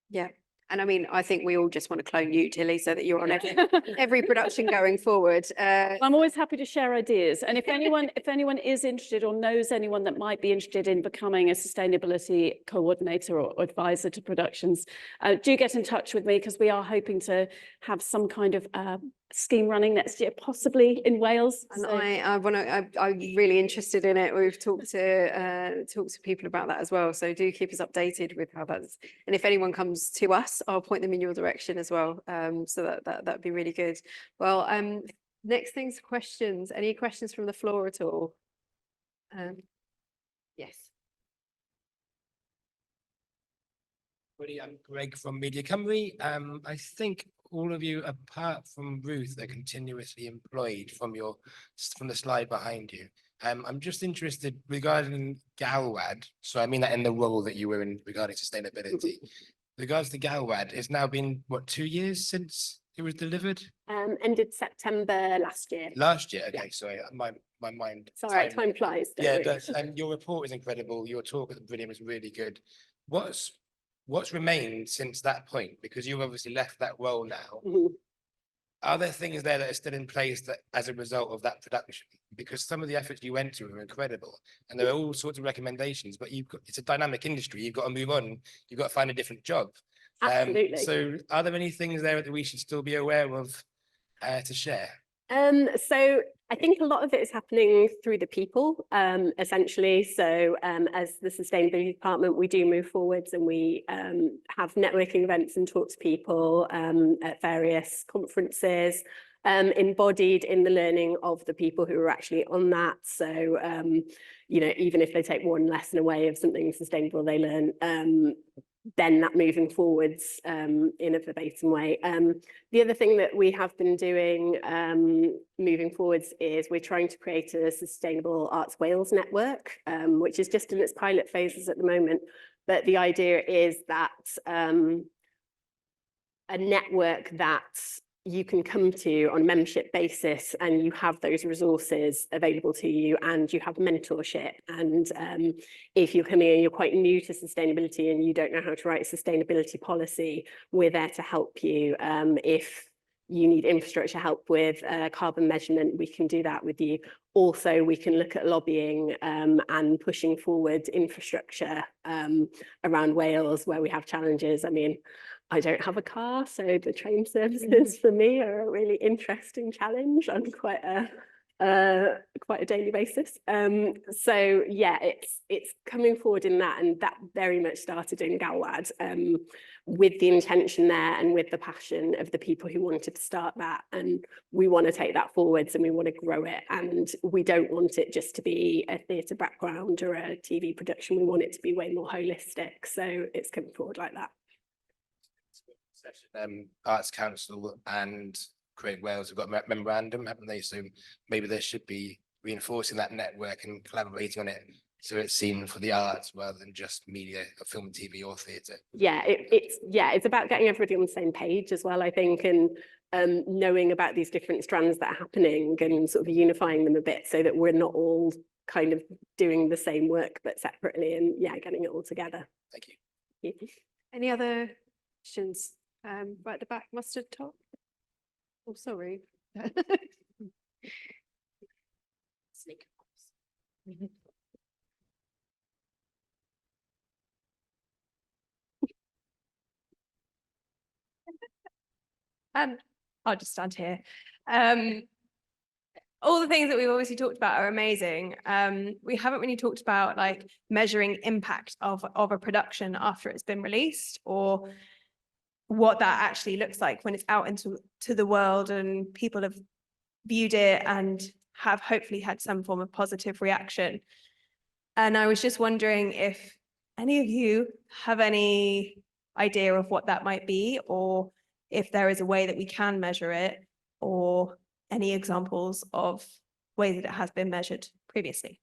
Yeah. And I mean, I think we all just want to clone you, Tilly, so that you're on every production going forward. I'm always happy to share ideas. And if anyone is interested or knows anyone that might be interested in becoming a sustainability coordinator or advisor to productions, do get in touch with me, because we are hoping to have some kind of scheme running next year, possibly in Wales. And So- I'm really interested in it. We've talked to people about that as well. So do keep us updated with how that's, and if anyone comes to us, I'll point them in your direction as well. So that'd be really good. Well, next thing's questions. Any questions from the floor at all? Yes. I'm Greg from Media Cymru. I think all of you, apart from Ruth, are continuously employed from the slide behind you. I'm just interested regarding GALWAD. So I mean that in the role that you were in regarding sustainability. Regards to GALWAD, it's now been what, 2 years since it was delivered? Ended September last year. Last year. Okay, sorry, my mind. It's all right, time flies. don't Yeah, worry. it does. And your report is incredible. Your talk at the Brilliant was really good. What's remained since that point? Because you've obviously left that role now. Mhm. Are there things there that are still in place that as a result of that production? Because some of the efforts you went to were incredible, and there are all sorts of recommendations, but it's a dynamic industry. You've got to move on. You've got to find a different job. Absolutely. So are there any things there that we should still be aware of to share? So I think a lot of it is happening through the people, essentially. So as the sustainability department, we do move forwards, and we have networking events and talk to people at various conferences, embodied in the learning of the people who are actually on that. So, you know, even if they take one lesson away of something sustainable they learn, then that moving forwards in a verbatim way. The other thing that we have been doing moving forwards is we're trying to create a Sustainable Arts Wales network, which is just in its pilot phases at the moment. But the idea is that a network that you can come to on a membership basis, and you have those resources available to you, and you have mentorship. And if you're coming in, you're quite new to sustainability and you don't know how to write a sustainability policy, we're there to help you. If you need infrastructure help with carbon measurement, we can do that with you. Also, we can look at lobbying and pushing forward infrastructure around Wales where we have challenges. I mean, I don't have a car, so the train services for me are a really interesting challenge on quite a daily basis. So yeah, it's coming forward in that, and that very much started in GALWAD with the intention there and with the passion of the people who wanted to start that. And we want to take that forwards, and we want to grow it, and we don't want it just to be a theatre background or a TV production. We want it to be way more holistic. So it's coming forward like that. Arts Council and Create Wales have got a memorandum, haven't they? So maybe there should be reinforcing that network and collaborating on it, so it's seen for the arts rather than just media, or film, TV, or theatre. Yeah, it's about getting everybody on the same page as well, I think, and knowing about these different strands that are happening and sort of unifying them a bit, so that we're not all kind of doing the same work but separately, and yeah, getting it all together. Thank you. Any other questions? Right at the back, mustard top. Oh, sorry. I'll just stand here. All the things that we've obviously talked about are amazing. We haven't really talked about like measuring impact of a production after it's been released, or what that actually looks like when it's out into the world and people have viewed it and have hopefully had some form of positive reaction. And I was just wondering if any of you have any idea of what that might be, or if there is a way that we can measure it, or any examples of ways that it has been measured previously.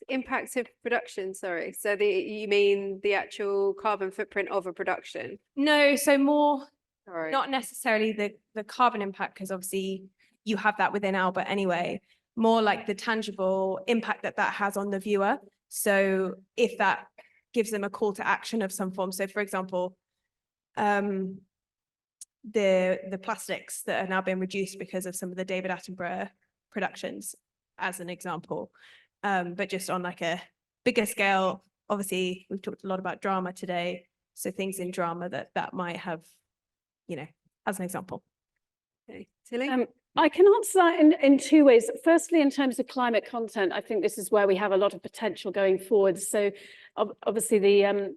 Impact of production, sorry. So you mean the actual carbon footprint of a production? No, so more, Sorry. not necessarily the carbon impact, because obviously you have that within Albert anyway, more like the tangible impact that that has on the viewer. So if that gives them a call to action of some form. So for example, the plastics that are now being reduced because of some of the David Attenborough productions, as an example, but just on like a bigger scale. Obviously, we've talked a lot about drama today, so things in drama that might have, as an example. Okay. Tilly? I can answer that in two ways. Firstly, in terms of climate content, I think this is where we have a lot of potential going forward. So obviously the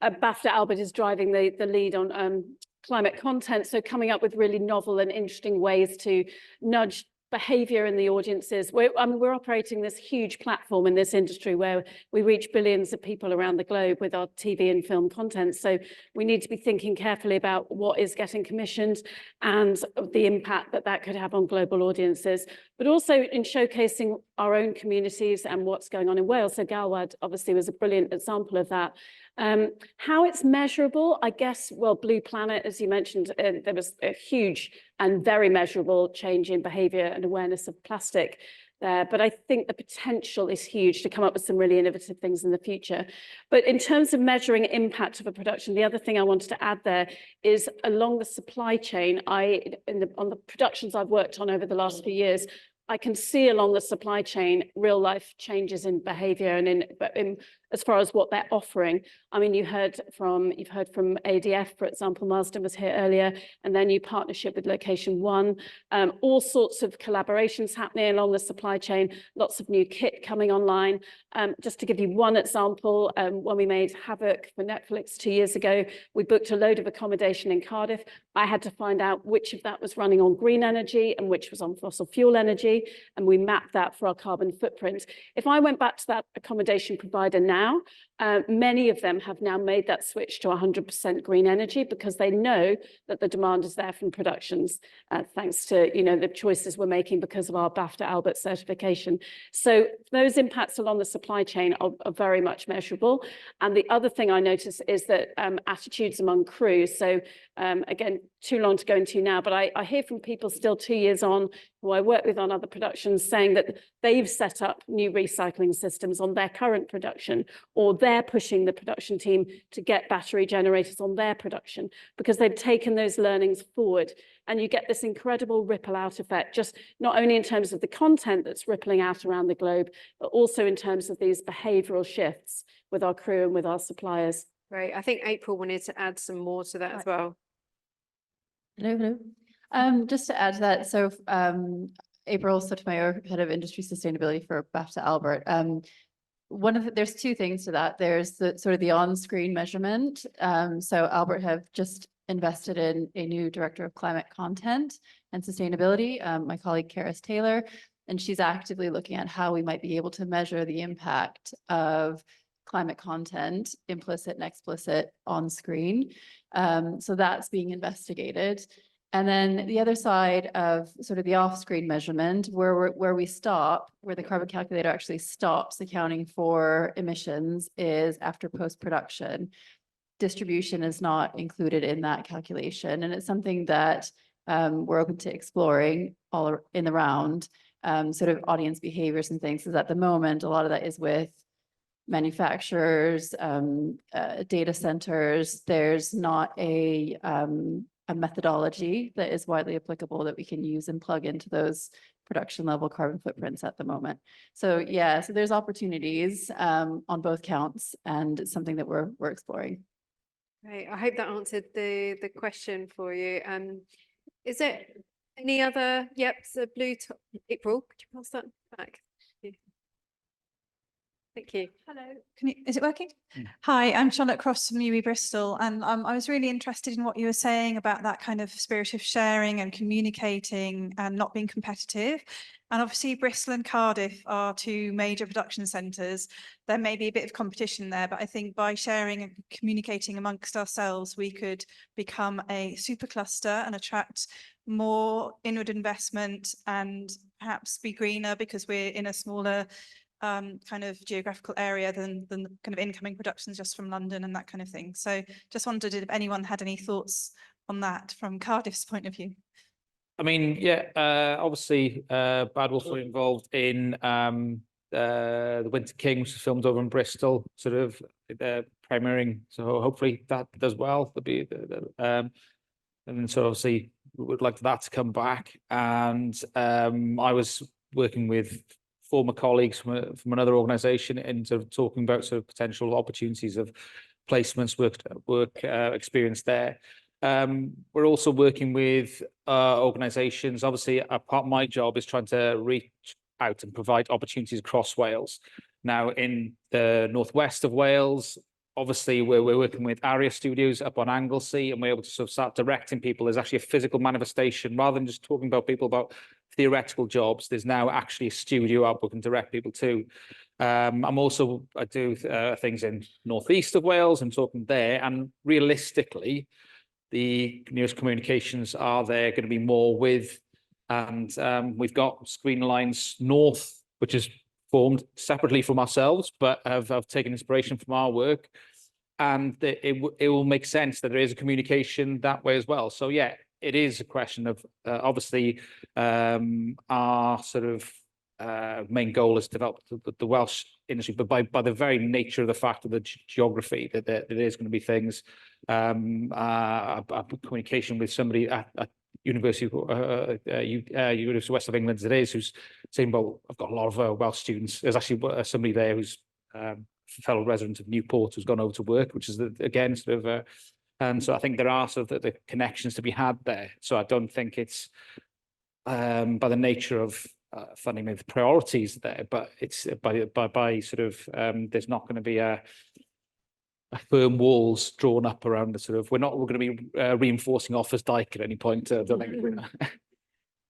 BAFTA Albert is driving the lead on climate content. So coming up with really novel and interesting ways to nudge behavior in the audiences. We're operating this huge platform in this industry where we reach billions of people around the globe with our TV and film content. So we need to be thinking carefully about what is getting commissioned and the impact that that could have on global audiences, but also in showcasing our own communities and what's going on in Wales. So GALWAD obviously was a brilliant example of that. How it's measurable, I guess, well, Blue Planet, as you mentioned, there was a huge and very measurable change in behaviour and awareness of plastic there. But I think the potential is huge to come up with some really innovative things in the future. But in terms of measuring impact of a production, the other thing I wanted to add there is along the supply chain. On the productions I've worked on over the last few years, I can see along the supply chain real life changes in behaviour and in as far as what they're offering. I mean, you've heard from ADF, for example. Marsden was here earlier, and their new partnership with Location One. All sorts of collaborations happening along the supply chain, lots of new kit coming online. Just to give you one example, when we made Havoc for Netflix 2 years ago, we booked a load of accommodation in Cardiff. I had to find out which of that was running on green energy and which was on fossil fuel energy, and we mapped that for our carbon footprint. If I went back to that accommodation provider now, many of them have now made that switch to 100% green energy because they know that the demand is there from productions, thanks to the choices we're making because of our BAFTA Albert certification. So those impacts along the supply chain are very much measurable. And the other thing I notice is that attitudes among crew. So again, too long to go into now, but I hear from people still 2 years on who I work with on other productions saying that they've set up new recycling systems on their current production, or they're pushing the production team to get battery generators on their production because they've taken those learnings forward. And you get this incredible ripple out effect, just not only in terms of the content that's rippling out around the globe, but also in terms of these behavioural shifts with our crew and with our suppliers. Right. I think April wanted to add some more to that as well. Hello. Just to add to that, so April Sotomayor, Head of Industry Sustainability for BAFTA Albert. There's two things to that. There's the sort of the on-screen measurement. So Albert have just invested in a new Director of Climate Content and Sustainability, my colleague Karis Taylor, and she's actively looking at how we might be able to measure the impact of climate content, implicit and explicit, on screen. So that's being investigated. And then the other side of sort of the off-screen measurement, where the carbon calculator actually stops accounting for emissions, is after post-production. Distribution is not included in that calculation, and it's something that we're open to exploring all in the round, sort of audience behaviors and things. Because at the moment, a lot of that is with manufacturers, data centers. There's not a a methodology that is widely applicable that we can use and plug into those production level carbon footprints at the moment. So yeah, so there's opportunities on both counts, and it's something that we're exploring. Great. I hope that answered the question for you. Is there any other? Yep, so blue top. April, could you pass that back? Thank you. Hello, is it working? Hi, I'm Charlotte Cross from UWE Bristol, and I was really interested in what you were saying about that kind of spirit of sharing and communicating and not being competitive. And obviously Bristol and Cardiff are two major production centres. There may be a bit of competition there, but I think by sharing and communicating amongst ourselves, we could become a super cluster and attract more inward investment and perhaps be greener because we're in a smaller kind of geographical area than kind of incoming productions just from London and that kind of thing. So just wondered if anyone had any thoughts on that from Cardiff's point of view. I mean, yeah, obviously, Bad Wolf were involved in the Winter King, which was filmed over in Bristol, sort of premiering. So hopefully that does well. And then so obviously we would like that to come back. And I was working with former colleagues from another organisation and sort of talking about sort of potential opportunities of placements, work experience there. We're also working with organisations. Obviously, a part of my job is trying to reach out and provide opportunities across Wales. Now, in the northwest of Wales, obviously, we're working with Aria Studios up on Anglesey, and we're able to sort of start directing people. There's actually a physical manifestation rather than just talking about people about theoretical jobs. There's now actually a studio out we can direct people to. I do things in northeast of Wales and talking there, and realistically, the nearest communications are there going to be more with, and we've got Screen Alliance North, which is formed separately from ourselves, but have taken inspiration from our work, and it will make sense that there is a communication that way as well. So yeah, it is a question of obviously our sort of main goal is to develop the Welsh industry, but by the very nature of the fact of the geography, that there is going to be things, communication with somebody at University of West of England as it is, who's saying, well, I've got a lot of Welsh students. There's actually somebody there who's a fellow resident of Newport who's gone over to work, which is again sort of and so I think there are sort of the connections to be had there. So I don't think it's by the nature of funding, maybe the priorities there, but it's by sort of there's not going to be a firm walls drawn up around the sort of, we're going to be reinforcing Offa's Dyke at any point. I don't think.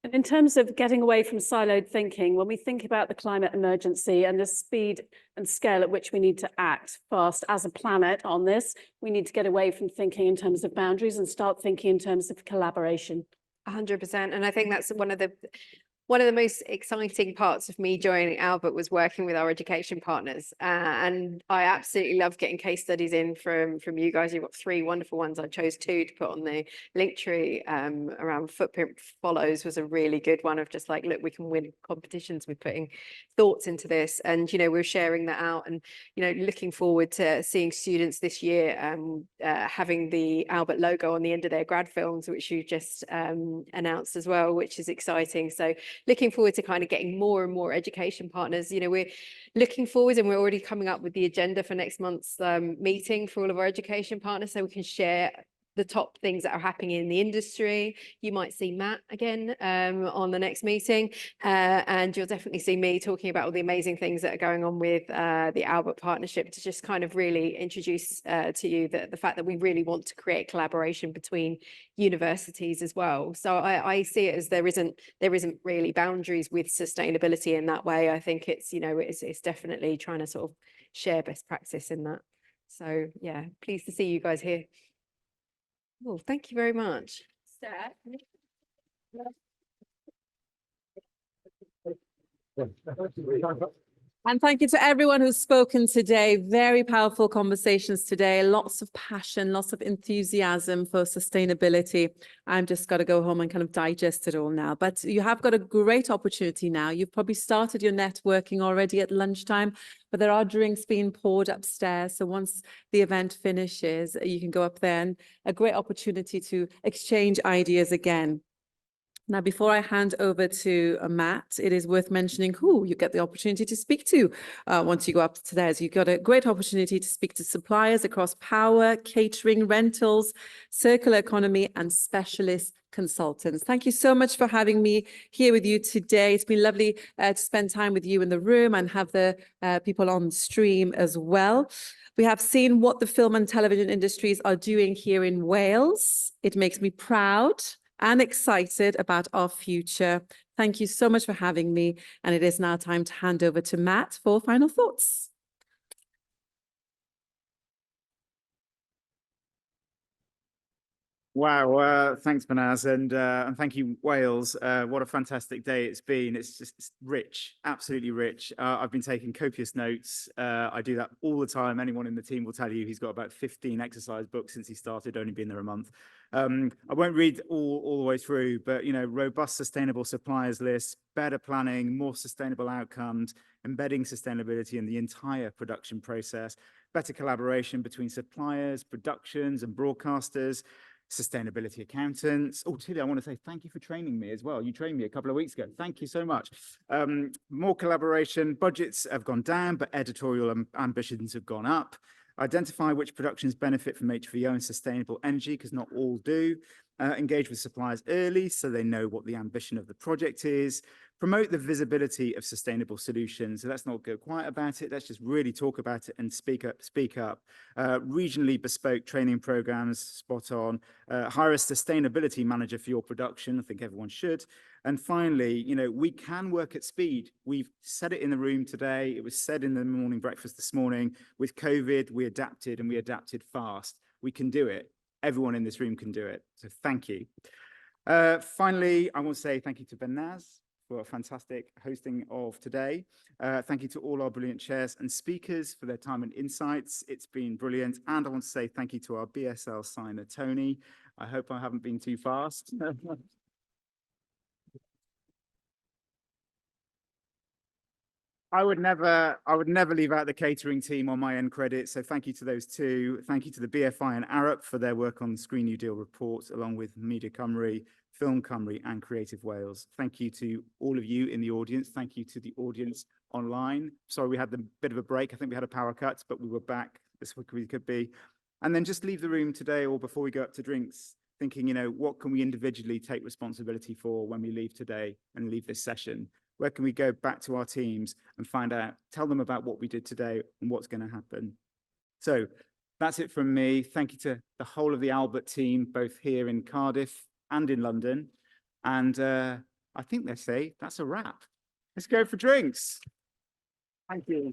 And in terms of getting away from siloed thinking, when we think about the climate emergency and the speed and scale at which we need to act fast as a planet on this, we need to get away from thinking in terms of boundaries and start thinking in terms of collaboration. 100%. And I think that's one of the most exciting parts of me joining Albert was working with our education partners. And I absolutely love getting case studies in from you guys. You've got 3 wonderful ones. I chose 2 to put on the link tree around Footprint Follows was a really good one of just like, look, we can win competitions with putting thoughts into this. And, you know, we're sharing that out and, you know, looking forward to seeing students this year having the Albert logo on the end of their grad films, which you just announced as well, which is exciting. So looking forward to kind of getting more and more education partners. You know, we're looking forward and we're already coming up with the agenda for next month's meeting for all of our education partners, so we can share the top things that are happening in the industry. You might see Matt again on the next meeting, and you'll definitely see me talking about all the amazing things that are going on with the Albert partnership, to just kind of really introduce to you the fact that we really want to create collaboration between universities as well. So I see it as there isn't really boundaries with sustainability in that way. I think it's, you know, it's definitely trying to sort of share best practice in that. So yeah, pleased to see you guys here. Well, thank you very much. And thank you to everyone who's spoken today. Very powerful conversations today. Lots of passion, lots of enthusiasm for sustainability. I'm just got to go home and kind of digest it all now. But you have got a great opportunity now. You've probably started your networking already at lunchtime, but there are drinks being poured upstairs. So once the event finishes, you can go up there, and a great opportunity to exchange ideas again. Now, before I hand over to Matt, it is worth mentioning who you get the opportunity to speak to once you go upstairs. You've got a great opportunity to speak to suppliers across power, catering, rentals, circular economy, and specialist consultants. Thank you so much for having me here with you today. It's been lovely to spend time with you in the room and have the people on stream as well. We have seen what the film and television industries are doing here in Wales. It makes me proud and excited about our future. Thank you so much for having me. And it is now time to hand over to Matt for final thoughts. Wow, thanks, Banaz, and thank you, Wales. What a fantastic day it's been. It's rich, absolutely rich. I've been taking copious notes. I do that all the time. Anyone in the team will tell you he's got about 15 exercise books since he started, only been there a month. I won't read all the way through, but robust sustainable suppliers lists, better planning, more sustainable outcomes, embedding sustainability in the entire production process, better collaboration between suppliers, productions, and broadcasters. Sustainability accountants. Oh, Tilly, I want to say thank you for training me as well. You trained me a couple of weeks ago. Thank you so much. More collaboration. Budgets have gone down, but editorial ambitions have gone up. Identify which productions benefit from HVO and sustainable energy, because not all do. Engage with suppliers early so they know what the ambition of the project is. Promote the visibility of sustainable solutions. So let's not go quiet about it. Let's just really talk about it and speak up. Regionally bespoke training programs, spot on. Hire a sustainability manager for your production. I think everyone should. And finally, we can work at speed. We've said it in the room today. It was said in the morning breakfast this morning. With COVID, we adapted, and we adapted fast. We can do it. Everyone in this room can do it. So thank you. Finally, I want to say thank you to Banaz for a fantastic hosting of today. Thank you to all our brilliant chairs and speakers for their time and insights. It's been brilliant. And I want to say thank you to our BSL signer, Tony. I hope I haven't been too fast. I would never leave out the catering team on my end credit. So thank you to those two. Thank you to the BFI and Arup for their work on the Screen New Deal reports, along with Media Cymru, Film Cymru, and Creative Wales. Thank you to all of you in the audience. Thank you to the audience online. Sorry, we had a bit of a break. I think we had a power cut, but we were back as quick as we could be. And then just leave the room today or before we go up to drinks, thinking, what can we individually take responsibility for when we leave today and leave this session? Where can we go back to our teams and find out, tell them about what we did today and what's going to happen? So that's it from me. Thank you to the whole of the Albert team, both here in Cardiff and in London. And I think they say that's a wrap. Let's go for drinks. Thank you.